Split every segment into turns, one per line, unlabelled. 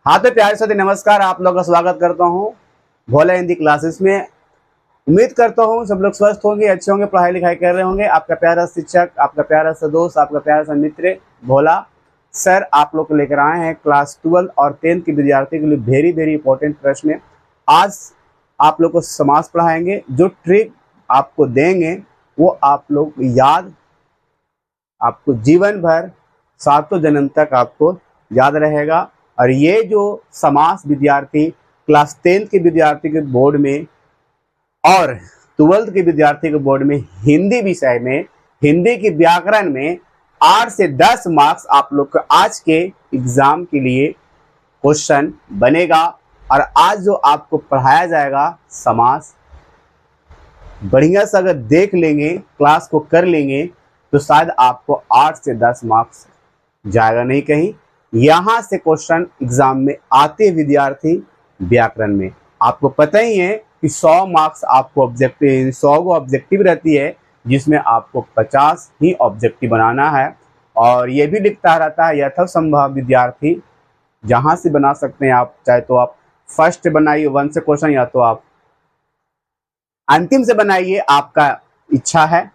हाँ तो प्यारे से नमस्कार, आप लोग का स्वागत करता हूँ भोला हिंदी क्लासेस में। उम्मीद करता हूँ सब लोग स्वस्थ होंगे, अच्छे होंगे, पढ़ाई लिखाई कर रहे होंगे। आपका प्यारा शिक्षक, आपका प्यारा सा दोस्त, आपका प्यारा सा मित्र भोला सर आप लोग को लेकर आए हैं क्लास 12 और 10 के विद्यार्थी के लिए वेरी वेरी इंपॉर्टेंट प्रश्न। आज आप लोग को समास पढ़ाएंगे। जो ट्रिक आपको देंगे वो आप लोग याद, आपको जीवन भर, सातों जन्म तक आपको याद रहेगा। और ये जो समास विद्यार्थी क्लास 10 के विद्यार्थी के बोर्ड में और 12th के विद्यार्थी के बोर्ड में हिंदी विषय में, हिंदी के व्याकरण में 8 से 10 मार्क्स आप लोग को आज के एग्जाम के लिए क्वेश्चन बनेगा। और आज जो आपको पढ़ाया जाएगा समास, बढ़िया से अगर देख लेंगे, क्लास को कर लेंगे तो शायद आपको 8 से 10 मार्क्स जाएगा नहीं कहीं। यहां से क्वेश्चन एग्जाम में आते विद्यार्थी व्याकरण में। आपको पता ही है कि 100 मार्क्स आपको ऑब्जेक्टिव, 100 को ऑब्जेक्टिव रहती है जिसमें आपको 50 ही ऑब्जेक्टिव बनाना है। और ये भी लिखता रहता है यथासंभव विद्यार्थी जहां से बना सकते हैं आप, चाहे तो आप फर्स्ट बनाइए 1 से क्वेश्चन या तो आप अंतिम से बनाइए, आपका इच्छा है।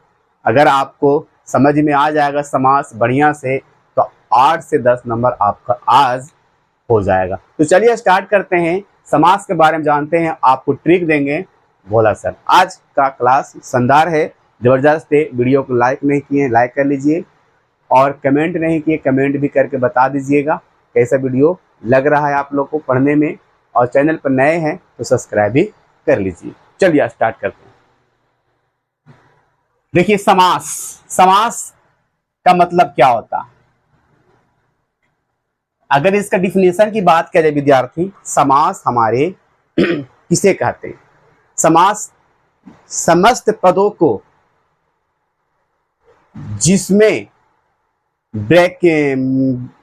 अगर आपको समझ में आ जाएगा समास बढ़िया से तो 8 से 10 नंबर आपका आज हो जाएगा। तो चलिए स्टार्ट करते हैं, समास के बारे में जानते हैं, आपको ट्रिक देंगे भोला सर। आज का क्लास शानदार है, जबरदस्त है। वीडियो को लाइक नहीं किए लाइक कर लीजिए, और कमेंट नहीं किए कमेंट भी करके बता दीजिएगा कैसा वीडियो लग रहा है आप लोग को पढ़ने में। और चैनल पर नए हैं तो सब्सक्राइब भी कर लीजिए। चलिए स्टार्ट करते हैं। देखिए समास, समास का मतलब क्या होता है? अगर इसका डिफिनेशन की बात करें विद्यार्थी, समास हमारे किसे कहते हैं? समास समस्त पदों को जिसमें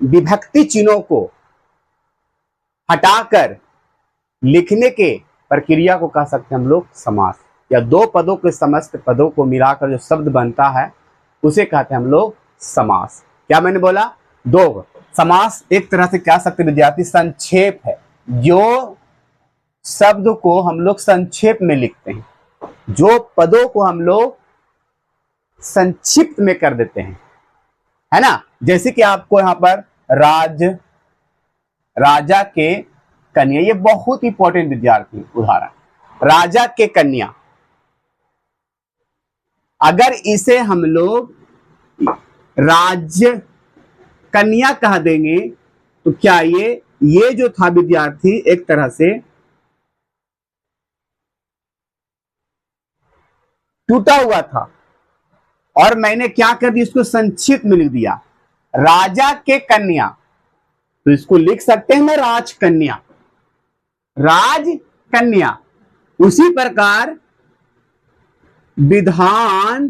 विभक्ति चिन्हों को हटाकर लिखने के प्रक्रिया को कह सकते हैं हम लोग समास। या दो पदों के समस्त पदों को मिलाकर जो शब्द बनता है उसे कहते हैं हम लोग समास। क्या मैंने बोला? दो। समास एक तरह से कह सकते विद्यार्थी संक्षेप है, जो शब्द को हम लोग संक्षेप में लिखते हैं, जो पदों को हम लोग संक्षिप्त में कर देते हैं, है ना। जैसे कि आपको यहां पर राजा के कन्या, ये बहुत इंपॉर्टेंट विद्यार्थी उदाहरण। राजा के कन्या, अगर इसे हम लोग राज्य कन्या कह देंगे तो क्या ये जो था विद्यार्थी एक तरह से टूटा हुआ था, और मैंने क्या कर दिया, इसको संक्षिप्त में लिख दिया राजा के कन्या। तो इसको लिख सकते हैं ना राजकन्या, राजकन्या। उसी प्रकार विधान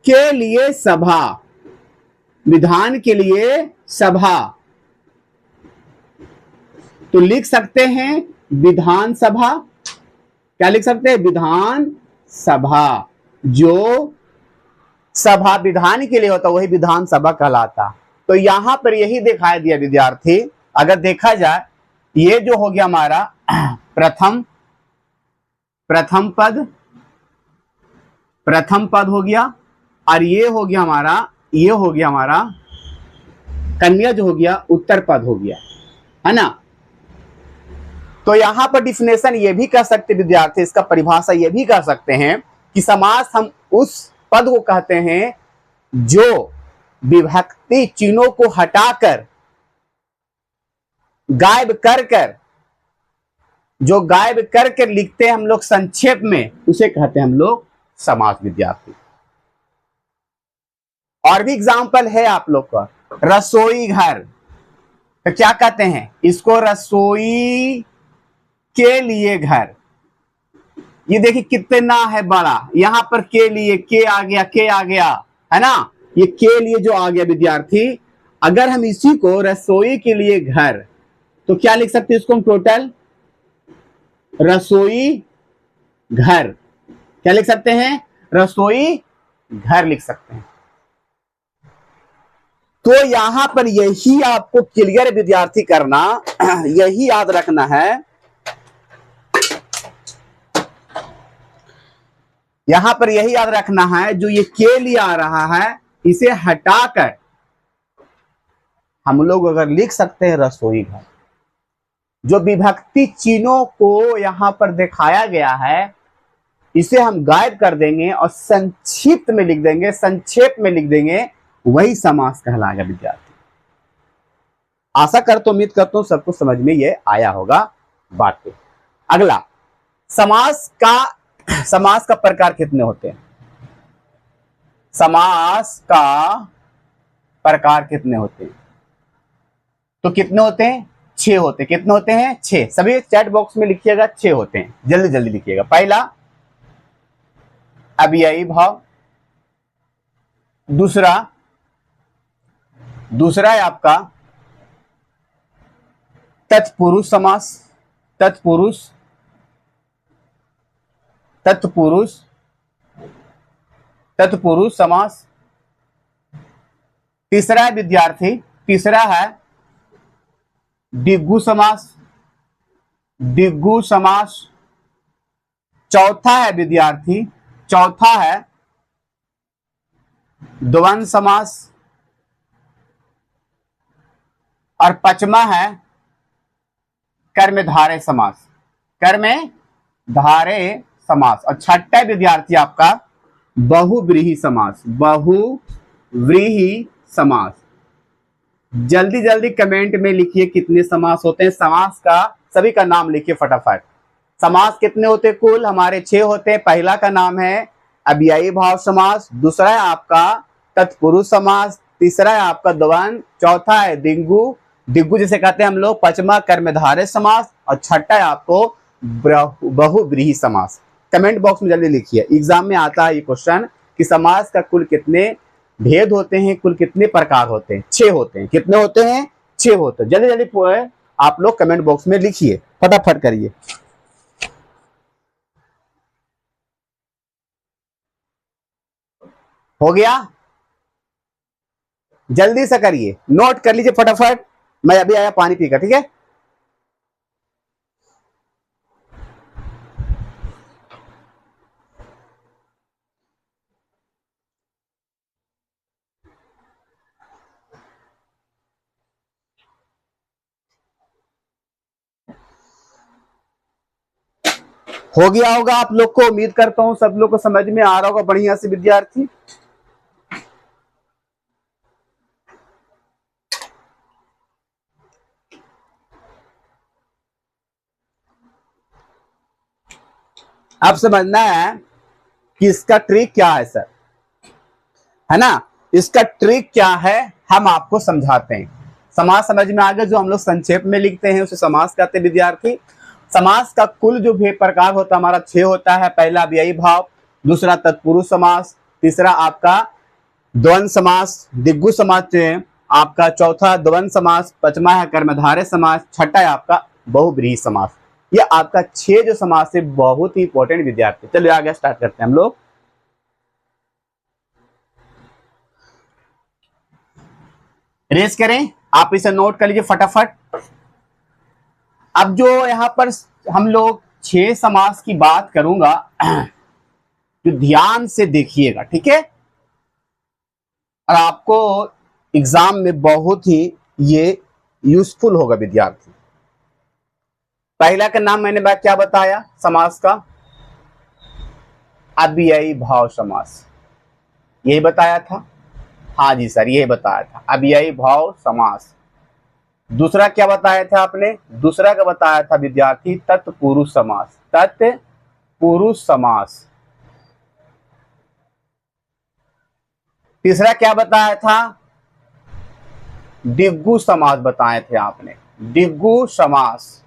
के लिए सभा, विधान के लिए सभा, तो लिख सकते हैं विधान सभा। क्या लिख सकते हैं? विधान सभा। जो सभा विधान के लिए होता वही विधान सभा कहलाता। तो यहां पर यही दिखाई दिया विद्यार्थी, अगर देखा जाए ये जो हो गया हमारा प्रथम पद हो गया, और ये हो गया हमारा कन्या जो हो गया उत्तर पद हो गया, है ना। तो यहां पर डिफिनेशन ये भी कह सकते विद्यार्थी, इसका परिभाषा ये भी कह सकते हैं कि समास हम उस पद को कहते हैं जो विभक्ति चिन्हों को हटाकर गायब कर लिखते हैं हम लोग संक्षेप में, उसे कहते हैं हम लोग समास विद्यार्थी। और भी एग्जाम्पल है आप लोग का, रसोई घर, तो क्या कहते हैं इसको? रसोई के लिए घर। ये देखिए कितना है बड़ा, यहां पर के लिए के आ गया, है ना। ये के लिए जो आ गया विद्यार्थी, अगर हम इसी को रसोई के लिए घर, तो क्या लिख सकते हैं इसको हम? टोटल रसोई घर। क्या लिख सकते हैं? रसोई घर लिख सकते हैं। तो यहां पर यही आपको क्लियर विद्यार्थी करना, यही याद रखना है, यहां पर यही याद रखना है, जो ये के लिए आ रहा है इसे हटाकर हम लोग अगर लिख सकते हैं रसोई घर। जो विभक्ति चिन्हों को यहां पर दिखाया गया है इसे हम गायब कर देंगे और संक्षिप्त में लिख देंगे, संक्षेप में लिख देंगे, वही समास कहलाएगा विद्यार्थी। आशा करता हूं, उम्मीद करता हूं सबको समझ में ये आया होगा बात। अगला, समास का प्रकार कितने होते हैं? समास का प्रकार कितने होते हैं? तो कितने होते हैं? 6 होते हैं। कितने होते हैं? 6। सभी चैट बॉक्स में लिखिएगा, 6 होते हैं, जल्दी जल्दी लिखिएगा। पहला अव्ययी भाव, दूसरा है आपका तत्पुरुष समास, तत्पुरुष समास। तीसरा है विद्यार्थी, तीसरा है द्विगु समास। चौथा है विद्यार्थी, चौथा है द्वंद्व समास। और पांचवा है कर्मधारय समास, कर्मधारय समास। और छठा विद्यार्थी आपका बहुव्रीहि समास, बहुव्रीहि समास। जल्दी जल्दी कमेंट में लिखिए कितने समास होते हैं। समास का सभी का नाम लिखिए फटाफट। समास कितने होते हैं? कुल हमारे 6 होते हैं। पहला का नाम है अव्ययी भाव समास, दूसरा है आपका तत्पुरुष समास, तीसरा है आपका द्वंद्व, चौथा है दिग्गु जिसे कहते हैं हम लोग, पांचवा कर्मधारय समास और छठा है आपको बहुव्रीहि समास। कमेंट बॉक्स में जल्दी लिखिए, एग्जाम में आता है ये क्वेश्चन कि समास का कुल कितने भेद होते हैं, कुल कितने प्रकार होते हैं? 6 होते हैं। कितने होते हैं? 6 होते हैं। जल्दी जल्दी आप लोग कमेंट बॉक्स में लिखिए, फटाफट करिए। हो गया? जल्दी से करिए, नोट कर लीजिए फटाफट। मैं अभी आया पानी पीकर, ठीक है? हो गया होगा आप लोग को, उम्मीद करता हूं सब लोग को समझ में आ रहा होगा बढ़िया से विद्यार्थी। अब समझना है कि इसका ट्रिक क्या है सर, है ना? इसका ट्रिक क्या है हम आपको समझाते हैं। समास समझ में आ गया? जो हम लोग संक्षेप में लिखते हैं उसे समास कहते हैं विद्यार्थी। समास का कुल जो भी प्रकार होता है हमारा 6 होता है। पहला अव्ययी भाव, दूसरा तत्पुरुष समास, तीसरा आपका द्वंद्व समास, दिग्गु समास आपका, चौथा द्वंद्व समास, पांचवा है कर्मधारय समास, छठा है आपका बहुव्रीहि समास। ये आपका 6 जो समास है बहुत ही इंपॉर्टेंट विद्यार्थी। चलिए आगे स्टार्ट करते हैं हम लोग। रेस करें, आप इसे नोट कर लीजिए फटाफट। अब जो यहां पर हम लोग 6 समास की बात करूंगा, तो ध्यान से देखिएगा, ठीक है? और आपको एग्जाम में बहुत ही ये यूजफुल होगा विद्यार्थी। पहला का नाम मैंने क्या बताया समास का? अव्ययी भाव समास, यही बताया था। हाँ जी सर, यही बताया था, अव्ययी भाव समास। दूसरा क्या बताया था आपने? दूसरा का बताया था विद्यार्थी तत्पुरुष समास, तत्पुरुष समास। तीसरा क्या बताया था? दिग्गु समास बताए थे आपने, दिग्गु समास।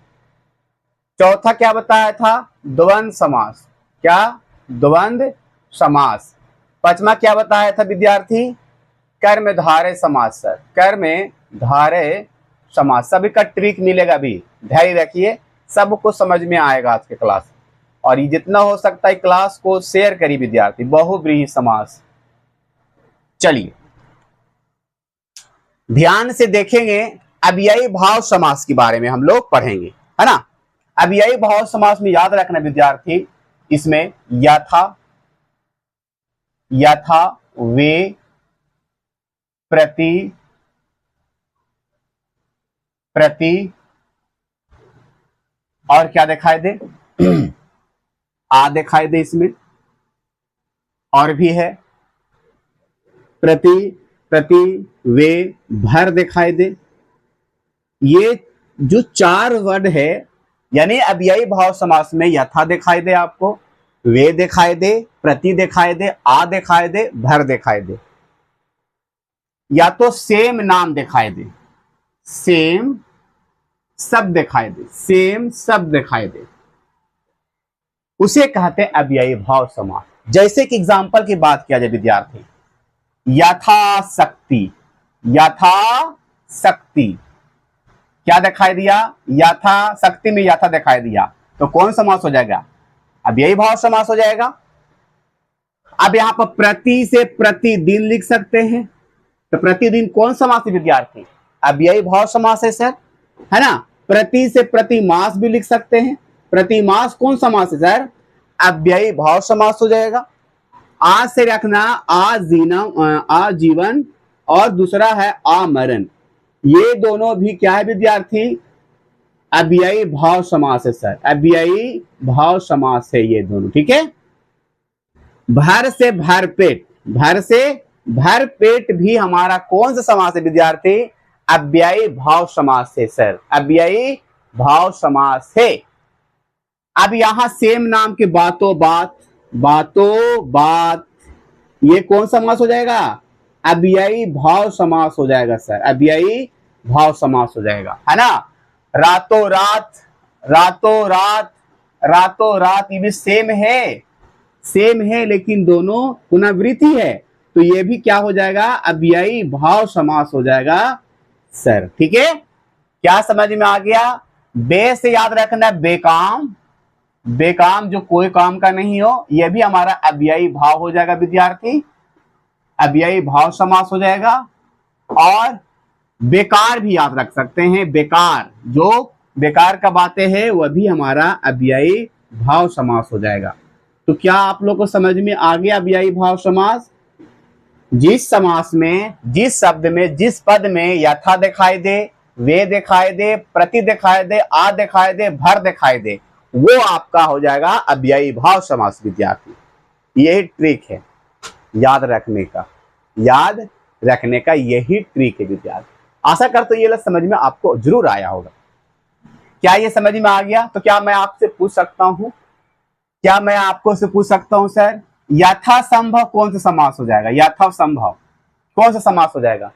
चौथा क्या बताया था? द्वंद्व समास। क्या? द्वंद्व समास। पांचवा क्या बताया था विद्यार्थी? कर्मधारय समास सर, कर्मधारय समास। सभी का ट्रिक मिलेगा, भी धैर्य रखिए, सबको समझ में आएगा आज के क्लास। और ये जितना हो सकता है क्लास को शेयर करिए विद्यार्थी। बहुव्रीहि समास। चलिए ध्यान से देखेंगे, अव्ययी भाव समास के बारे में हम लोग पढ़ेंगे, है ना। अव्ययी भाव समास में याद रखना विद्यार्थी, इसमें यथा, यथा, वे, प्रति, प्रति, और क्या दिखाई दे आ दिखाई दे इसमें, और भी है प्रति, प्रति, वे, भर दिखाई दे। ये जो 4 वर्ड है, यानी अव्ययी भाव समास में यथा दिखाई दे आपको, वे दिखाई दे, प्रति दिखाई दे, आ दिखाई दे, भर दिखाई दे, या तो सेम नाम दिखाई दे, सेम शब्द दिखाई दे, सेम शब्द दिखाई दे, उसे कहते हैं अव्ययी भाव समास। जैसे कि एग्जांपल की बात किया जाए विद्यार्थी, यथाशक्ति, यथाशक्ति क्या दिखाई दिया, यथाशक्ति में यथा दिखाई दिया, तो कौन समास हो जाएगा, अव्ययी भाव समास हो जाएगा। अब यहां पर प्रति से प्रतिदिन लिख सकते हैं, तो प्रतिदिन कौन समास है विद्यार्थी, अव्ययी भाव समास है सर, है ना। प्रति से प्रति मास भी लिख सकते हैं, प्रति मास कौन समास है सर, अव्ययी भाव समास हो जाएगा। आज से रखना आजीवन और दूसरा है आमरण, ये दोनों भी क्या है विद्यार्थी, अव्ययी भाव समास है सर, अव्ययी भाव समास है ये दोनों, ठीक है। भर से भरपेट, भर से भरपेट भी हमारा कौन सा समास है विद्यार्थी, अव्ययी भाव समास है सर, अव्ययी भाव समास है। अब यहां सेम नाम के बातों बात, बातों बात, ये कौन समास हो जाएगा, अव्ययी भाव समास हो जाएगा सर, अव्ययी भाव समास हो जाएगा, है ना। रातों रात, रातों रात, रातों रात, ये भी सेम है, सेम है, लेकिन दोनों पुनरावृत्ति है, तो ये भी क्या हो जाएगा, अव्ययी भाव समास हो जाएगा सर, ठीक है। क्या समझ में आ गया। बे से याद रखना बेकाम, बेकाम जो कोई काम का नहीं हो, यह भी हमारा अव्ययी भाव हो जाएगा विद्यार्थी, अव्ययी भाव समास हो जाएगा। और बेकार भी याद रख सकते हैं, बेकार जो बेकार का बातें है वह भी हमारा अव्ययी भाव समास हो जाएगा। तो क्या आप लोग को समझ में आ गया अव्ययी भाव समास। जिस समास में, जिस शब्द में, जिस पद में यथा दिखाई दे, वे दिखाई दे, प्रति दिखाई दे, आ दिखाई दे, भर दिखाई दे, वो आपका हो जाएगा अव्ययी भाव समास विद्यार्थी। यही ट्रिक है याद रखने का, याद रखने का यही ट्रिक है विद्यार्थी। आशा करता हूं ये समझ में आपको जरूर आया होगा। क्या ये समझ में आ गया। तो क्या मैं आपसे पूछ सकता हूं, क्या मैं आपको से पूछ सकता हूं सर, यथासंभव कौन सा समास हो जाएगा, यथासंभव कौन सा समास हो जाएगा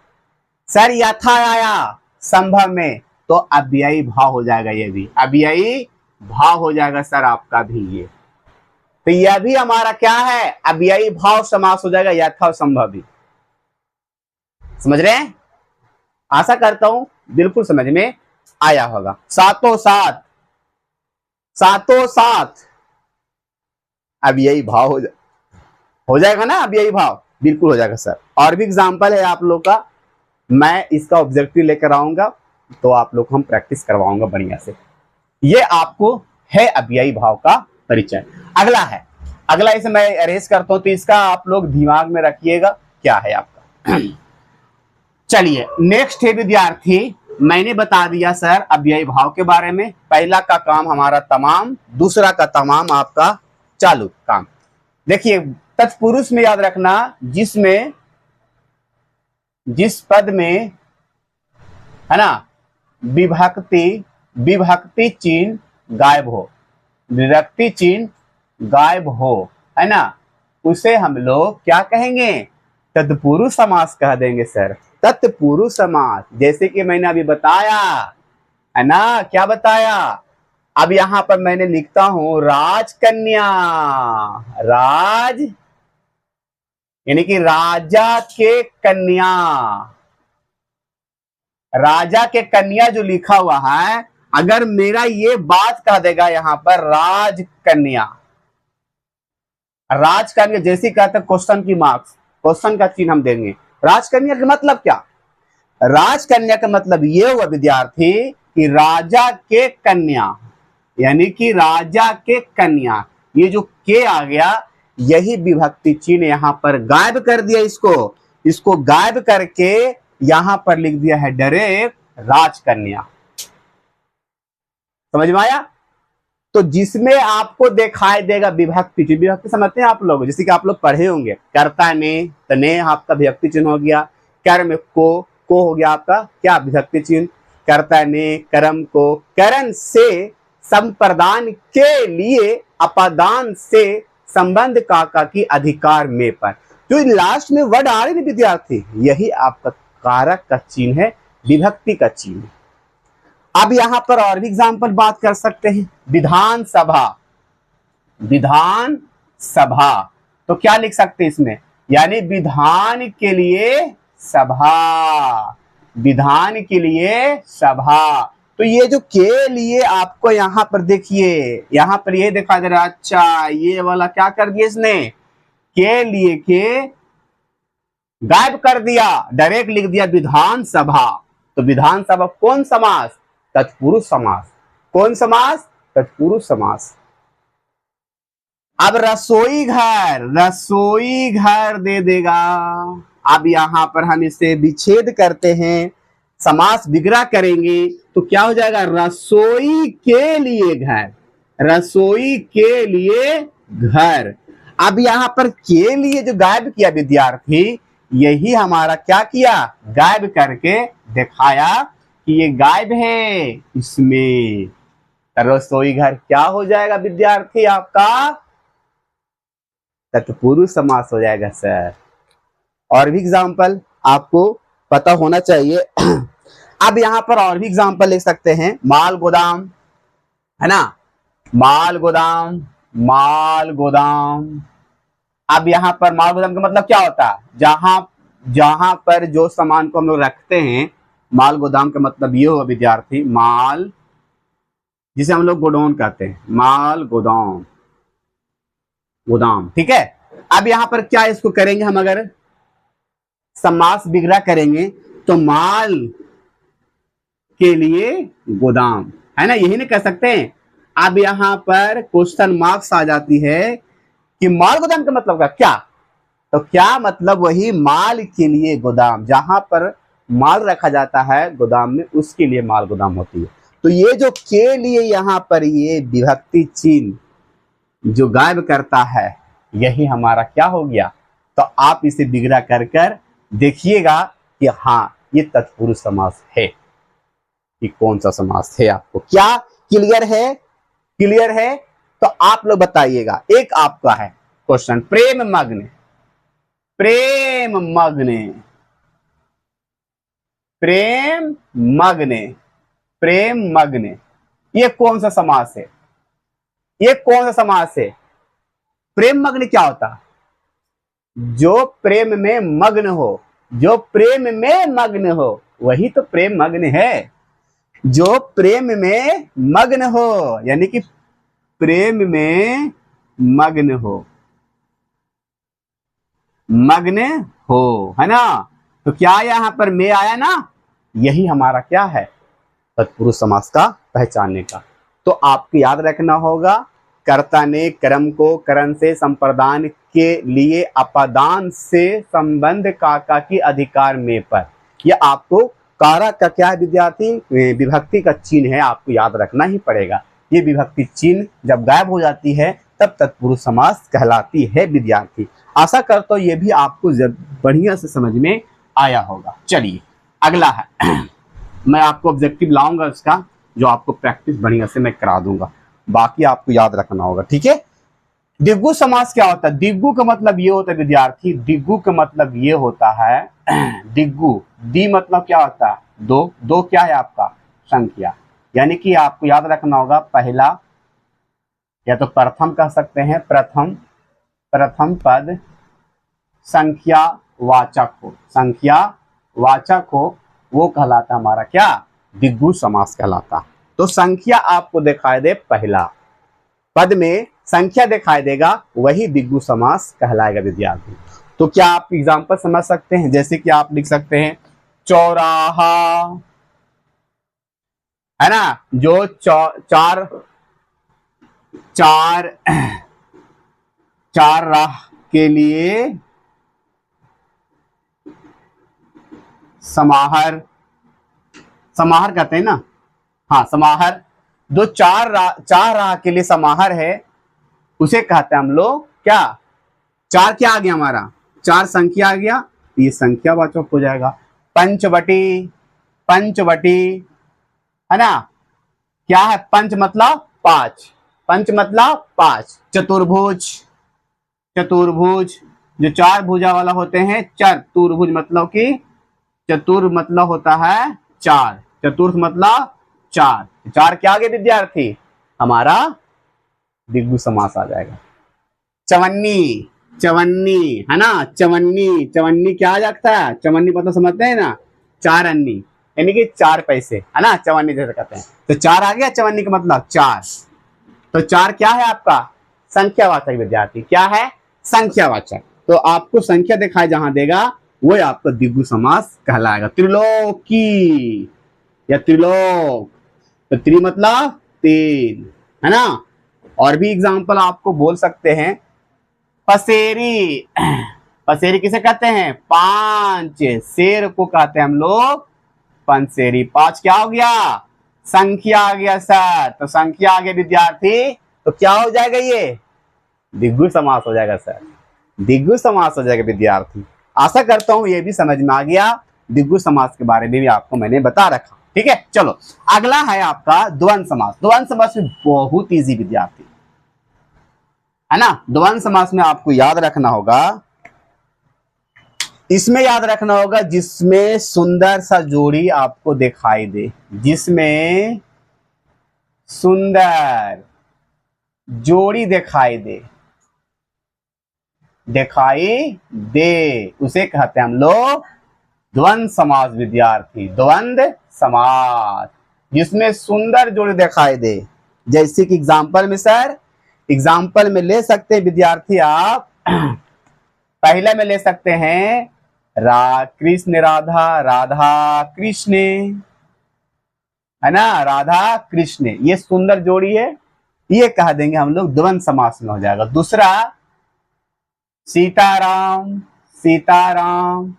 सर, यथा आया संभव में तो अव्ययी भाव हो जाएगा, ये भी अव्ययी भाव हो जाएगा सर आपका भी ये। तो यह भी हमारा क्या है, अव्ययी भाव समास हो जाएगा, यथासंभव भी। समझ रहे हैं। आशा करता हूं बिल्कुल समझ में आया होगा। सातों सात, सातों सात अव्ययी भाव हो जाएगा ना, अव्ययी भाव बिल्कुल हो जाएगा सर। और भी एग्जांपल है आप लोग का, मैं इसका ऑब्जेक्टिव लेकर आऊंगा तो आप लोग हम प्रैक्टिस करवाऊंगा बढ़िया से। ये आपको है अव्ययी भाव का परिचय। अगला है, अगला इसे मैं अरेंज करता हूं तो इसका आप लोग दिमाग में रखिएगा क्या है आपका। चलिए नेक्स्ट है विद्यार्थी, मैंने बता दिया सर अव्ययी भाव के बारे में। पहला का काम हमारा तमाम, दूसरा का तमाम आपका चालू काम। देखिए तत्पुरुष में याद रखना, जिसमें, जिस पद में है ना विभक्ति, विभक्ति चिन्ह गायब हो, विभक्ति चिन्ह गायब हो, है ना, उसे हम लोग क्या कहेंगे, तत्पुरुष समास कह देंगे सर, तत्पुरुष समास। जैसे कि मैंने अभी बताया है ना, क्या बताया। अब यहां पर मैंने लिखता हूं राजकन्या, राज यानी कि राजा के कन्या, राजा के कन्या जो लिखा हुआ है, अगर मेरा ये बात कह देगा यहां पर राजकन्या, राजकन्या जैसे कहते हैं क्वेश्चन की मार्क्स, क्वेश्चन का चिन्ह हम देंगे। राजकन्या का मतलब क्या, राजकन्या का मतलब ये हुआ विद्यार्थी कि राजा के कन्या, यानी कि राजा के कन्या। ये जो के आ गया यही विभक्ति चिन्ह यहां पर गायब कर दिया, इसको गायब करके यहां पर लिख दिया है डायरेक्ट राजकन्या। समझ में आया? तो जिसमें आपको दिखाई देगा विभक्ति चिन्ह, विभक्ति समझते हैं आप लोग, जैसे कि आप लोग पढ़े होंगे, कर्ता ने, तो ने आपका विभक्ति चिन्ह हो गया, कर्म को हो गया आपका क्या विभक्ति चिन्ह, कर्ता ने कर्म को, करण से संप्रदान के लिए, अपादान से संबंध काका की अधिकार में पर। जो लास्ट में वर्ड आ रहे हैं विद्यार्थी, यही आपका कारक का चिन्ह है, विभक्ति का चिन्ह। अब यहां पर और भी एग्जाम्पल बात कर सकते हैं। विधानसभा, विधानसभा तो क्या लिख सकते हैं इसमें, यानी विधान के लिए सभा, विधान के लिए सभा। तो ये जो के लिए आपको यहां पर देखिए, यहां पर ये दिखा दे रहा, अच्छा ये वाला क्या कर दिया इसने, के लिए के गायब कर दिया, डायरेक्ट लिख दिया विधानसभा। तो विधानसभा कौन समास, तत्पुरुष समास। कौन समास, तत्पुरुष समास। अब रसोई घर, रसोई घर दे देगा। अब यहां पर हम इसे विच्छेद करते हैं, समास विग्रह करेंगे तो क्या हो जाएगा, रसोई के लिए घर, रसोई के लिए घर। अब यहां पर के लिए जो गायब किया विद्यार्थी, यही हमारा क्या किया, गायब करके दिखाया कि ये गायब है इसमें। रसोई घर क्या हो जाएगा विद्यार्थी आपका, तत्पुरुष समास हो जाएगा सर। और भी एग्जाम्पल आपको पता होना चाहिए। अब यहां पर और भी एग्जाम्पल लिख सकते हैं, माल गोदाम है ना, माल गोदाम, माल गोदाम। अब यहां पर माल गोदाम का मतलब क्या होता है, जहां पर जो सामान को हम लोग रखते हैं, माल गोदाम का मतलब ये होगा विद्यार्थी, माल जिसे हम लोग गोडाउन कहते हैं, माल गोदाम, गोदाम, ठीक है। अब यहां पर क्या इसको करेंगे हम, अगर समास विग्रह करेंगे तो माल के लिए गोदाम, है ना, यही नहीं कह सकते हैं। अब यहां पर क्वेश्चन मार्क्स आ जाती है कि माल गोदाम का मतलब क्या, तो क्या मतलब वही माल के लिए गोदाम, जहां पर माल रखा जाता है गोदाम में, उसके लिए माल गोदाम होती है। तो ये जो के लिए यहां पर ये विभक्ति चिन्ह जो गायब करता है, यही हमारा क्या हो गया। तो आप इसे विग्रह कर कर देखिएगा कि हाँ ये तत्पुरुष समास है, कि कौन सा समास है। आपको क्या क्लियर है, क्लियर है तो आप लोग बताइएगा। एक आपका है क्वेश्चन, प्रेम मग्न, प्रेम मग्न, प्रेम मग्न, प्रेम मग्न, ये कौन सा समास है, ये कौन सा समास है। प्रेम मग्न क्या होता है, जो प्रेम में मग्न हो, जो प्रेम में मग्न हो, वही तो प्रेम मग्न है। जो प्रेम में मग्न हो, यानी कि प्रेम में मग्न हो, मग्न हो, है ना। तो क्या यहां पर में आया ना, यही हमारा क्या है, तत्पुरुष समास का पहचानने का। तो आपको याद रखना होगा, कर्ता ने कर्म को करण से संप्रदान के लिए अपादान से संबंध काका की अधिकार में पर। यह आपको कारक का क्या है विद्यार्थी, विभक्ति का चिन्ह है, आपको याद रखना ही पड़ेगा। ये विभक्ति चिन्ह जब गायब हो जाती है तब तत्पुरुष समास कहलाती है विद्यार्थी। आशा करता हूं ये भी आपको बढ़िया से समझ में आया होगा। चलिए अगला है, मैं आपको ऑब्जेक्टिव लाऊंगा इसका, जो आपको प्रैक्टिस बढ़िया से मैं करा दूंगा, बाकी आपको याद रखना होगा, ठीक है। दिग्गु समास क्या होता है, दिग्गु का मतलब ये होता है विद्यार्थी, दिग्गु का मतलब ये होता है, दिग्गु, दी मतलब क्या होता है, दो, दो क्या है आपका, संख्या, यानी कि आपको याद रखना होगा पहला या तो प्रथम कह सकते हैं, प्रथम, प्रथम पद संख्या वाचक हो, संख्या वाचक हो, वो कहलाता हमारा क्या, दिग्गु समास कहलाता। तो संख्या आपको दिखाई दे, पहला पद में संख्या दिखाई देगा, वही दिग्गु समास कहलाएगा विद्यार्थी। तो क्या आप एग्जाम्पल समझ सकते हैं, जैसे कि आप लिख सकते हैं चौराहा, है ना, जो चार चार चार राह के लिए समाहर, समाहर कहते हैं ना, हाँ समाहर, जो चार राह के लिए समाहर है उसे कहते हैं हम लोग क्या, चार क्या आ गया हमारा, चार संख्या आ गया, ये संख्यावाचक हो जाएगा। पंचवटी, पंचवटी, है ना, क्या है, पंच मतलब पांच, पंच मतलब पांच। चतुर्भुज, चतुर्भुज, जो चार भुजा वाला होते हैं, चतुर्भुज मतलब कि चतुर मतलब होता है चार, चतुर्थ मतलब चार, चार क्या आ गए विद्यार्थी, हमारा द्विगु समास आ जाएगा। चवन्नी, चवन्नी, है ना, चवन्नी, चवन्नी क्या आ जाता है, चवन्नी मतलब समझते हैं ना, चार अन्नी, यानी कि चार पैसे, है ना, चवन्नी जैसे कहते हैं, तो चार आ गया चवन्नी का मतलब चार। तो चार क्या है आपका, संख्यावाचक विद्यार्थी, क्या है, संख्यावाचक। तो आपको संख्या दिखाई जहां देगा वो आपका द्विगु समास कहलाएगा। त्रिलोकी या त्रिलोक, तो त्रि मतलब तीन, है ना। और भी एग्जाम्पल आपको बोल सकते हैं, पसेरी, पसेरी किसे कहते हैं, पांच, शेर को कहते हैं हम लोग पंचेरी, पांच क्या हो गया, संख्या आ गया सर, तो संख्या आ गया विद्यार्थी, तो क्या हो जाएगा, ये द्विगु समास हो जाएगा सर, द्विगु समास हो जाएगा विद्यार्थी। आशा करता हूं ये भी समझ में आ गया, द्विगु समास के बारे में भी आपको मैंने बता रखा, ठीक है। चलो अगला है आपका द्वंद्व समास। द्वंद्व समास में बहुत इजी विद्यार्थी, है ना। द्वंद्व समास में आपको याद रखना होगा, इसमें याद रखना होगा जिसमें सुंदर सा जोड़ी आपको दिखाई दे, जिसमें सुंदर जोड़ी दिखाई दे, दिखाई दे, उसे कहते हैं हम लोग द्वंद्व समास विद्यार्थी, द्वंद्व समास, जिसमें सुंदर जोड़ी दिखाई दे। जैसे कि एग्जाम्पल में सर, एग्जाम्पल में ले सकते हैं विद्यार्थी आप, पहले में ले सकते हैं कृष्ण राधा, राधा कृष्ण, है ना, राधा कृष्ण, ये सुंदर जोड़ी है, ये कह देंगे हम लोग द्वंद्व समास में हो जाएगा। दूसरा सीताराम, सीताराम,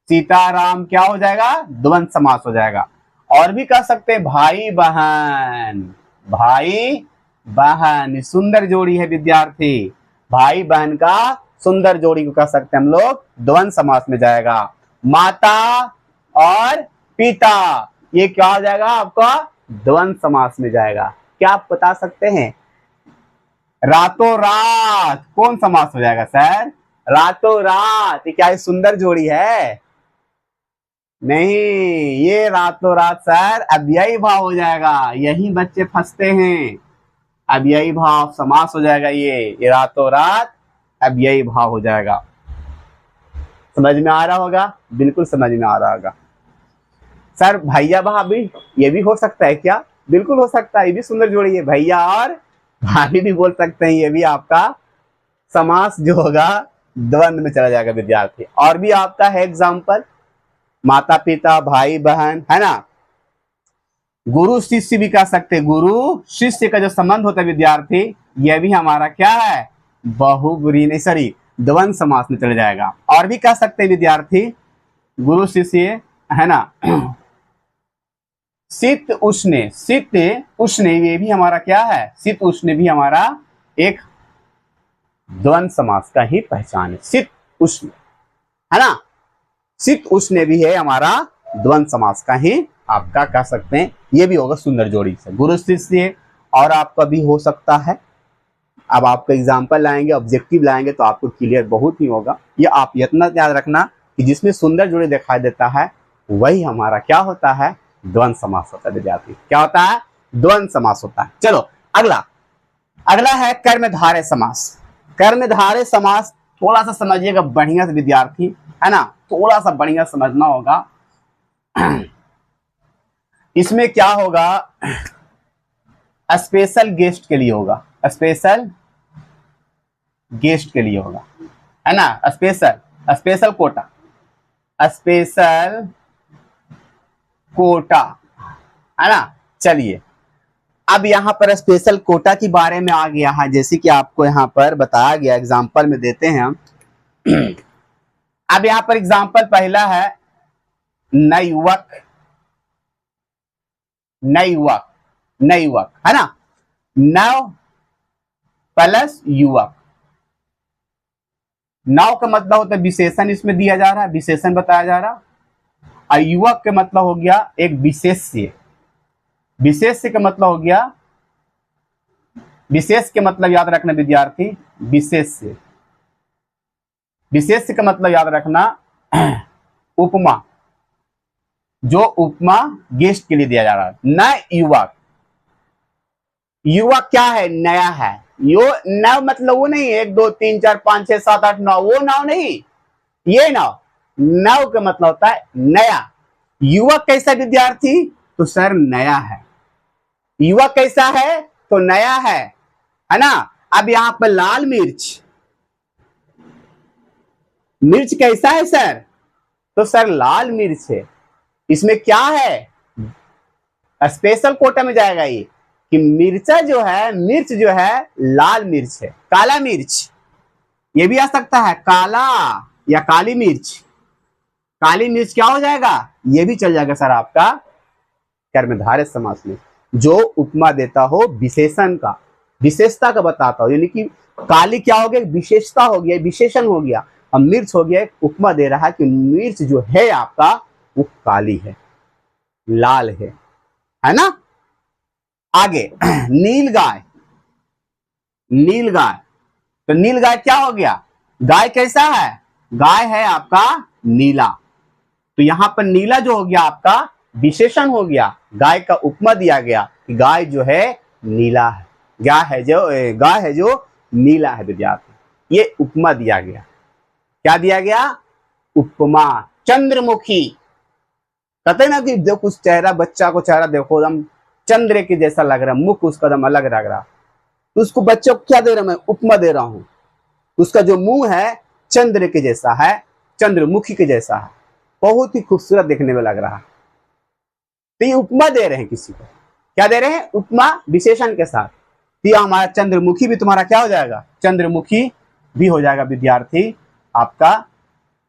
सीताराम क्या हो जाएगा, द्वंद्व समास हो जाएगा। और भी कह सकते हैं भाई बहन, भाई बहन, सुंदर जोड़ी है विद्यार्थी, भाई बहन का सुंदर जोड़ी को कह सकते हैं हम लोग द्वंद्व समास में जाएगा। माता और पिता, ये क्या हो जाएगा आपका, द्वंद्व समास में जाएगा। क्या आप बता सकते हैं, रातों रात कौन समास हो जाएगा सर, रातों रात, क्या ये सुंदर जोड़ी है, नहीं, ये रातों रात सर अव्ययी भाव हो जाएगा, यही बच्चे फंसते हैं, अव्ययी भाव समास हो जाएगा, ये रातों रात अव्ययी भाव हो जाएगा। समझ में आ रहा होगा, बिल्कुल समझ में आ रहा होगा। सर भैया भाभी ये भी हो सकता है क्या, बिल्कुल हो सकता है, ये भी सुंदर जोड़ी है, भैया और भाभी भी बोल सकते हैं, ये भी आपका समास जो होगा द्वंद्व में चला जाएगा विद्यार्थी। और भी आपका है एग्जाम्पल, माता पिता, भाई बहन, है ना, गुरु शिष्य भी कह सकते हैं, गुरु शिष्य का जो संबंध होता है विद्यार्थी, यह भी हमारा क्या है, बहुब्रीहि नहीं, सॉरी, द्वंद्व समास में चले जाएगा। और भी कह सकते हैं विद्यार्थी, गुरु शिष्य, है ना, शीत उष्ण, शीत उष्ण, ये भी हमारा क्या है, शीत उष्ण भी हमारा एक द्वंद्व समास का ही पहचान है, शीत उष्ण, है ना, शीत उष्ण भी है हमारा द्वंद्व समास का ही आपका कह सकते हैं, ये भी होगा सुंदर जोड़ी से, गुरु शिष्य। और आपका भी हो सकता है, अब आपको एग्जाम्पल लाएंगे, ऑब्जेक्टिव लाएंगे तो आपको क्लियर बहुत ही होगा। ये आप इतना याद रखना कि जिसमें सुंदर जोड़ी दिखाई देता है वही हमारा क्या होता है, द्वंद्व समास होता है विद्यार्थी, क्या होता है, द्वंद्व समास होता है। चलो अगला, अगला है कर्मधारय समास। कर्मधारय समास थोड़ा सा समझिएगा बढ़िया से विद्यार्थी, है ना, थोड़ा सा बढ़िया समझना होगा। इसमें क्या होगा, स्पेशल गेस्ट के लिए होगा, स्पेशल गेस्ट के लिए होगा, है ना, special, special Kota, special Kota, है ना। चलिए अब यहाँ पर स्पेशल कोटा के बारे में आ गया है, जैसे कि आपको यहाँ पर बताया गया, एग्जाम्पल में देते हैं हम। अब यहाँ पर एग्जाम्पल पहला है नवयुवक, नवयुवक, नवयुवक, है ना। नव प्लस युवक, नव का मतलब होता है विशेषण, इसमें दिया जा रहा है, विशेषण बताया जा रहा। और युवक का मतलब हो गया एक विशेष्य, विशेष्य का मतलब हो गया, विशेष के मतलब याद रखना विद्यार्थी, विशेष्य, विशेष्य का मतलब याद रखना उपमा, जो उपमा गेस्ट के लिए दिया जा रहा है। न युवक, युवक क्या है, नया है। यो नव मतलब वो नहीं 1 2 3 4 5 6 7 8 9, वो नव नहीं, ये नव, नव का मतलब होता है नया। युवक कैसा विद्यार्थी, तो सर नया है। युवक कैसा है, तो नया है ना। अब यहां पर लाल मिर्च, मिर्च कैसा है सर, तो सर लाल मिर्च है। इसमें क्या है, स्पेशल कोटा में जाएगा ये कि मिर्चा जो है, मिर्च जो है लाल मिर्च है। काला मिर्च ये भी आ सकता है, काला या काली मिर्च, काली मिर्च क्या हो जाएगा, ये भी चल जाएगा सर आपका कर्मधारय समास में, जो उपमा देता हो विशेषण का, विशेषता का बताता हो। यानी कि काली क्या हो गया, विशेषता हो गया, विशेषण हो गया। अब मिर्च हो गया एक उपमा दे रहा है कि मिर्च जो है आपका वो काली है, लाल है ना। आगे नील गाय, नील गाय, तो नील गाय क्या हो गया, गाय कैसा है, गाय है आपका नीला। तो यहां पर नीला जो हो गया आपका विशेषण हो गया, गाय का उपमा दिया गया कि गाय जो है नीला है, गाय है जो नीला है विद्यार्थी, ये उपमा दिया गया। क्या दिया गया, उपमा। चंद्रमुखी, कहते ना कि देखो उस चेहरा, बच्चा को चेहरा देखो एकदम चंद्र के जैसा लग रहा है, मुख उसका एकदम अलग लग रहा, तो उसको बच्चे को क्या दे रहा, मैं उपमा दे रहा हूं। उसका जो मुंह है चंद्र के जैसा है, चंद्रमुखी के जैसा है, बहुत ही खूबसूरत देखने में लग रहा है। तो ये उपमा दे रहे हैं किसी को, क्या दे रहे हैं, उपमा विशेषण के साथ। तो हमारा चंद्रमुखी भी तुम्हारा क्या हो जाएगा, चंद्रमुखी भी हो जाएगा विद्यार्थी आपका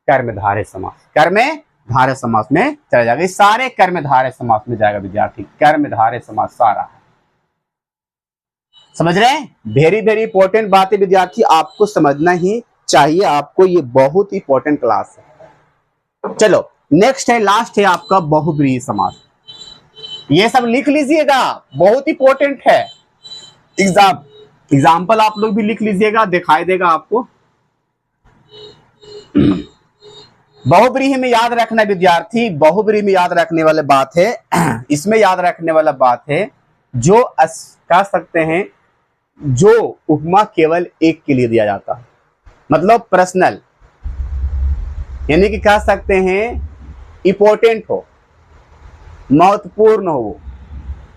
कर्मधारय समास, कर्मधारय समास में चला जाएगा। ये सारे कर्मधारय समास में जाएगा विद्यार्थी, कर्मधारय समास सारा है। समझ रहे हैं, वेरी वेरी इंपॉर्टेंट बात है विद्यार्थी, आपको समझना ही चाहिए, आपको ये बहुत ही इंपॉर्टेंट क्लास है। चलो नेक्स्ट है, लास्ट है आपका बहुब्रीहि समास। ये सब लिख लीजिएगा, बहुत इंपॉर्टेंट है। एग्जाम्पल आप लोग भी लिख लीजिएगा, दिखाई देगा आपको। बहुब्रीहि में याद रखना विद्यार्थी, बहुब्रीहि में याद रखने वाले बात है, इसमें याद रखने वाला बात है, जो कह सकते हैं जो उपमा केवल एक के लिए दिया जाता है, मतलब पर्सनल, यानी कि कह सकते हैं इंपॉर्टेंट हो, महत्वपूर्ण हो,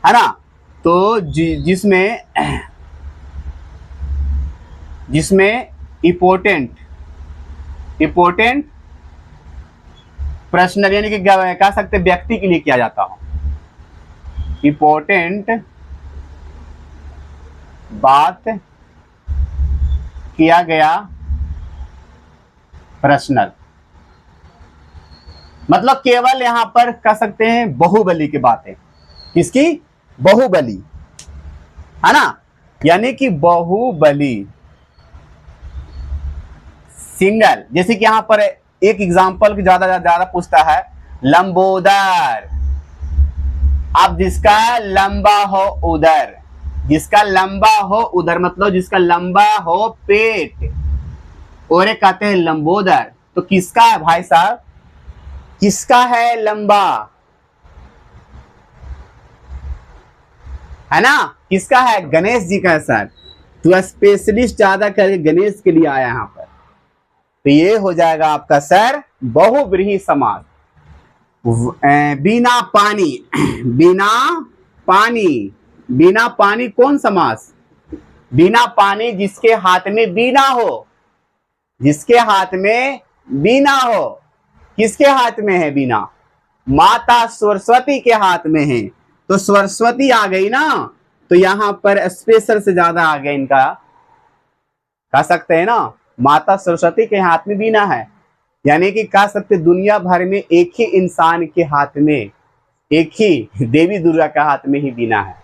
है ना। तो जिसमें इंपॉर्टेंट पर्सनल, यानी कि कह सकते व्यक्ति के लिए किया जाता हो, इंपॉर्टेंट बात किया गया पर्सनल, मतलब केवल यहां पर कह सकते हैं बहुबली की बातें, किसकी, बहुबली, है ना। यानी कि बहुबली सिंगल, जैसे कि यहां पर एक एग्जांपल ज्यादा पूछता है, लंबोदर। अब जिसका लंबा हो उदर, जिसका लंबा हो उदर मतलब जिसका लंबा हो पेट, और कहते हैं लंबोदर। तो किसका है भाई साहब, किसका है लंबा, है ना, किसका है, गणेश जी का है सर। तो स्पेशलिस्ट ज्यादा करके गणेश के लिए आया यहां पर, तो ये हो जाएगा आपका सर बहुब्रीहि समास। बिना पानी, बिना पानी, बिना पानी कौन समास, बिना पानी जिसके हाथ में बीना हो, जिसके हाथ में बीना हो, किसके हाथ में है बीना, माता सरस्वती के हाथ में है। तो सरस्वती आ गई ना, तो यहां पर स्पेशल से ज्यादा आ गया इनका, कह सकते हैं ना, माता सरस्वती के हाथ में बीना है। यानी कि कह सकते दुनिया भर में एक ही इंसान के हाथ में, एक ही देवी दुर्गा के हाथ में ही बीना है,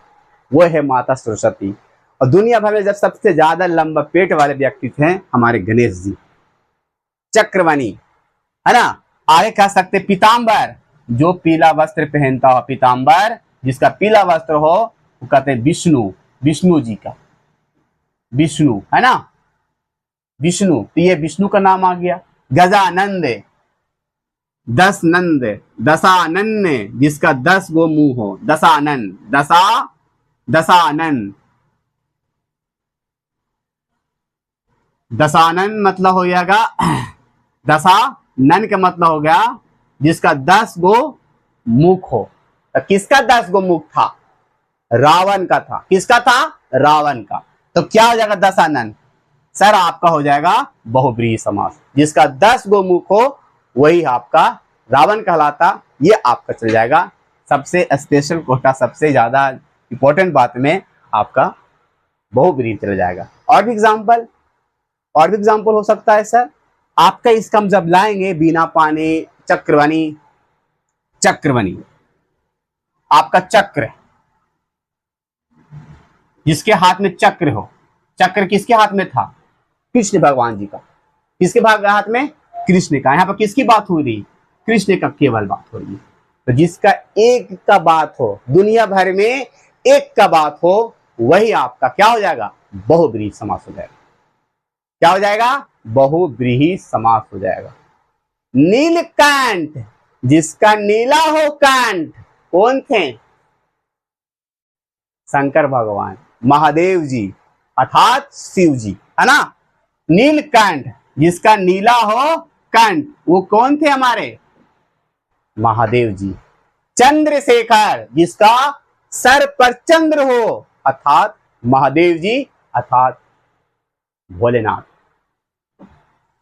वो है माता सरस्वती। और दुनिया भर में जब सबसे ज्यादा लंबा पेट वाले व्यक्ति थे हमारे गणेश जी, चक्रवाणी, है ना। आगे कह सकते पीताम्बर, जो पीला वस्त्र पहनता हो, पीताम्बर जिसका पीला वस्त्र हो, वो कहते हैं विष्णु, विष्णु जी का, विष्णु, है ना, विष्णु। तो ये विष्णु का नाम आ गया। गजानंद, 10 नंद, दशानन जिसका 10 गो मुंह हो, दशानन, दशानन, दशानन मतलब हो जाएगा, दशानन का मतलब हो गया जिसका 10 गो मुख हो। तो किसका 10 गो मुख था? रावण का था। किसका था? रावण का। तो क्या हो जाएगा दशानन? सर आपका हो जाएगा बहुब्रीहि समास। जिसका 10 गो मुख हो वही आपका रावण कहलाता। ये आपका चल जाएगा सबसे स्पेशल कोटा, सबसे ज्यादा इंपॉर्टेंट बात में आपका बहुब्रीहि चल जाएगा। और भी एग्जाम्पल, और भी एग्जाम्पल हो सकता है सर आपका। इसका हम जब लाएंगे बिना पानी, चक्रवाणी, चक्रवाणी आपका चक्र, जिसके हाथ में चक्र हो। चक्र किसके हाथ में था? कृष्ण भगवान जी का। किसके हाथ में? कृष्ण का। यहाँ पर किसकी बात हो रही? कृष्ण का केवल बात हो रही है। तो जिसका एक का बात हो, दुनिया भर में एक का बात हो, वही आपका क्या हो जाएगा? बहुब्रीहि समास हो जाएगा। क्या हो जाएगा? बहुब्रीहि समास हो जाएगा। नीलकंठ, जिसका नीला हो कंठ, कौन थे? शंकर भगवान, महादेव जी अर्थात शिव जी, है ना। नीलकंठ, जिसका नीला हो कंठ, वो कौन थे हमारे? महादेव जी। चंद्रशेखर, जिसका सर पर चंद्र हो, अर्थात महादेव जी अर्थात भोलेनाथ।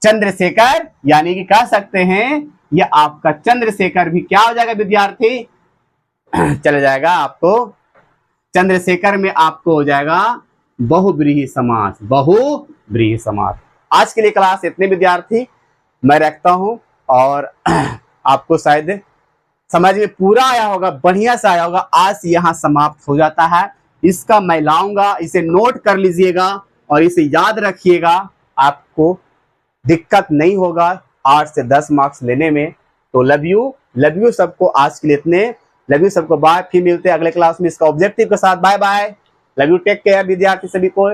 चंद्रशेखर यानी कि कह सकते हैं ये आपका चंद्रशेखर भी क्या हो जाएगा विद्यार्थी? चल जाएगा आपको चंद्रशेखर में आपको हो जाएगा बहुब्रीहि समास, बहुब्रीहि समास। आज के लिए क्लास इतने विद्यार्थी मैं रखता हूं और आपको शायद समझ में पूरा आया होगा, बढ़िया से आया होगा। आज यहाँ समाप्त हो जाता है। इसका मैं लाऊंगा, इसे नोट कर लीजिएगा और इसे याद रखिएगा, आपको दिक्कत नहीं होगा 8 से 10 मार्क्स लेने में। तो लव यू सबको। आज के लिए इतने, लव यू सबको, बाय। फिर मिलते हैं अगले क्लास में इसका ऑब्जेक्टिव के साथ। Bye bye, love you, take care विद्यार्थी सभी को।